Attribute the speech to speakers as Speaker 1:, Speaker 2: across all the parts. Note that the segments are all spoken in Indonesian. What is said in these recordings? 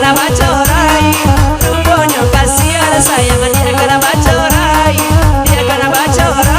Speaker 1: kena bacorai, rupanya kasihan sayang dia kena bacorai, dia kena bacorai.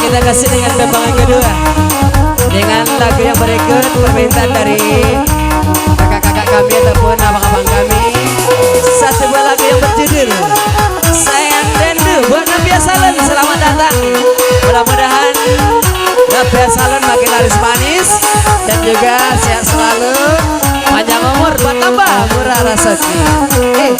Speaker 1: Kita kasih dengan tembangan kedua dengan lagu yang berikut permintaan dari kakak-kakak kami ataupun abang-abang kami. Satu buah lagu yang berjudul Sayang Rindu buat Nabia Salon. Selamat datang. Mudah-mudahan Nabia Salon makin laris manis dan juga sehat selalu, panjang umur, bertambah murah rezeki. Amin.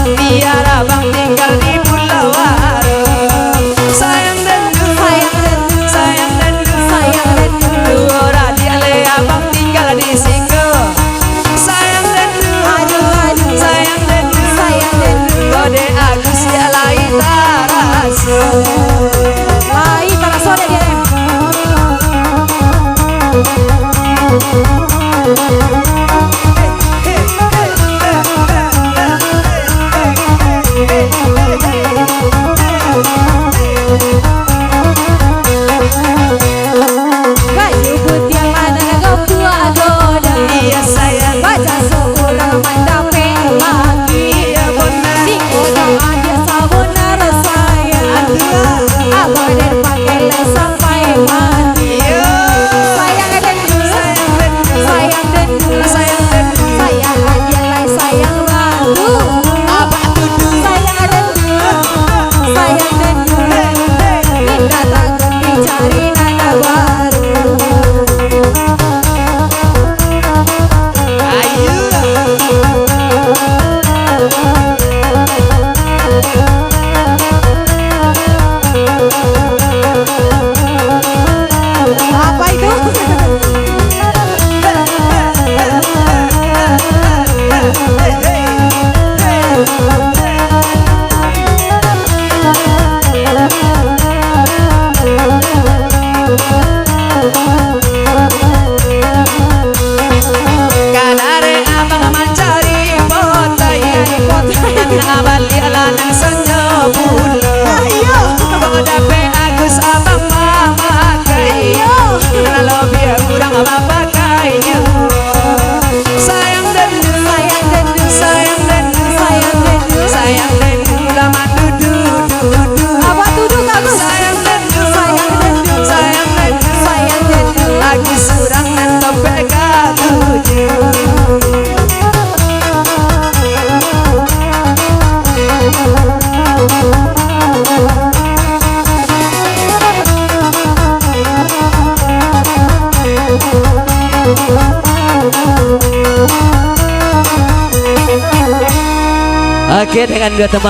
Speaker 1: Biar abang tinggal di Pulau Waru. Sayang dan dulu,
Speaker 2: hari nada baru.
Speaker 1: Ayo.
Speaker 2: Apa itu?
Speaker 1: Kadare abang mencari potai abal lialan senyo bulo dape agus abang mama kayo kalau biar kurang apa pakainya sayang dan
Speaker 2: Sayang dendu,
Speaker 1: sayang dan
Speaker 2: sayang dendu.
Speaker 1: sayang dan lama duduk
Speaker 2: Apa tuduh kamu?
Speaker 1: sayang dan
Speaker 2: Sayang dendu,
Speaker 1: sayang dan
Speaker 2: sayang dendu.
Speaker 1: lagi surang dan topek katuju. Oke, dengan dua teman